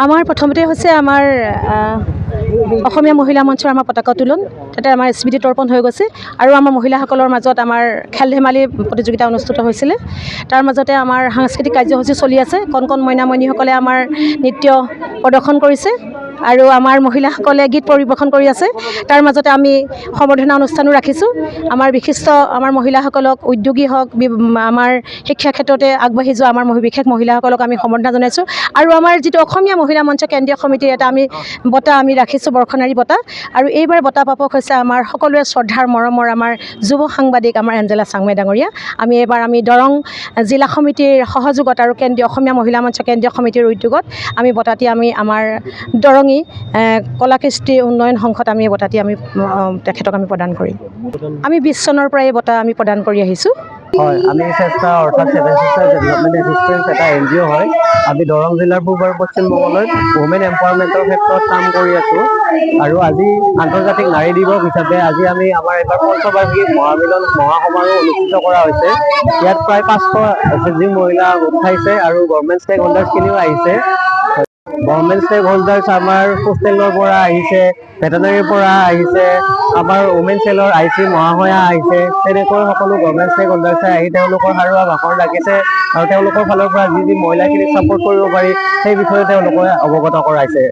আমাৰ প্ৰথমতে হৈছে আমাৰ অসমীয়া মহিলা মঞ্চৰ আমাৰ পতাকা উত্তোলন, তাতে আমাৰ স্মৃতি তৰ্পণ হৈ গৈছে আৰু আমাৰ মহিলাসকলৰ মাজত আমাৰ খেল ধেমালি প্ৰতিযোগিতা অনুষ্ঠিত হৈছিলে। তাৰ মাজতে আমাৰ সাংস্কৃতিক কাৰ্যসূচী চলি আছে। কণ কণ মইনামণিসকলে আমাৰ নৃত্য প্ৰদৰ্শন কৰিছে আৰু আমাৰ মহিলাসকলে গীত পৰিৱেশন কৰি আছে। তাৰ মাজতে আমি সম্বৰ্ধনা অনুষ্ঠানো ৰাখিছোঁ। আমাৰ বিশিষ্ট আমাৰ মহিলাসকলক উদ্যোগী হওক, আমাৰ শিক্ষা ক্ষেত্ৰতে আগবাঢ়ি যোৱা আমাৰ বিশেষ মহিলাসকলক আমি সম্বৰ্ধনা জনাইছোঁ। আৰু আমাৰ যিটো অসমীয়া মহিলা মঞ্চ কেন্দ্ৰীয় সমিতিৰ এটা বঁটা আমি ৰাখিছোঁ, বৰ্ষনাৰী বঁটা। আৰু এইবাৰ বঁটা প্ৰাপক হৈছে আমাৰ সকলোৰে শ্ৰদ্ধাৰ মৰমৰ আমাৰ যুৱ সাংবাদিক আমাৰ এঞ্জেলা চাংমাই ডাঙৰীয়া। এইবাৰ আমি দৰং জিলা সমিতিৰ সহযোগত আৰু কেন্দ্ৰীয় অসমীয়া মহিলা মঞ্চ কেন্দ্ৰীয় সমিতিৰ উদ্যোগত আমি বঁটাটি আমাৰ দৰঙী কলা কৃষ্টি উন্নয়ন সংঘত আমি এই বঁটাটি তেখেতক আমি প্ৰদান কৰিম। আমি 20 চনৰ পৰা এই বঁটা আমি প্ৰদান কৰি আহিছোঁ। হয়, আমি চেষ্টা অৰ্থাৎ ছেভেন চিষ্টাৰ ডেভেলপমেণ্ট এচিষ্টেঞ্চ এটা NGO হয়। আমি দৰং জিলাৰ পূব আৰু পশ্চিম মঙলদৈত ওমেন এম্পাৱাৰমেণ্টৰ ক্ষেত্ৰত কাম কৰি আছোঁ। আৰু আজি আন্তৰ্জাতিক নাৰী দিৱস হিচাপে আজি আমি আমাৰ এইবাৰ পঞ্চবাৰ্ষিক মহামিলন মহাসমাৰোহ অনুষ্ঠিত কৰা হৈছে। ইয়াত প্ৰায় 500 SHG মহিলা গোট খাইছে আৰু গভৰ্ণমেণ্ট ষ্টেক হোল্ডাৰ্ছখিনিও আহিছে। গভৰ্ণমেণ্ট ষ্টেক হোল্ডাৰ্ছ আমাৰ হোষ্টেলৰ পৰা আহিছে, ভেটেনাৰীৰ পৰা আহিছে, আমাৰ ওমেন চেলৰ IC মহাশয়া আহিছে। তেনেকৈ সকলো গভৰ্ণমেণ্ট ষ্টেক হোল্ডাৰ্ছে আহি তেওঁলোকৰ সাৰুৱা ভাষণ ৰাখিছে আৰু তেওঁলোকৰ ফালৰ পৰা যি মহিলাখিনিক ছাপোৰ্ট কৰিব পাৰি সেই বিষয়ে তেওঁলোকে অৱগত কৰাইছে।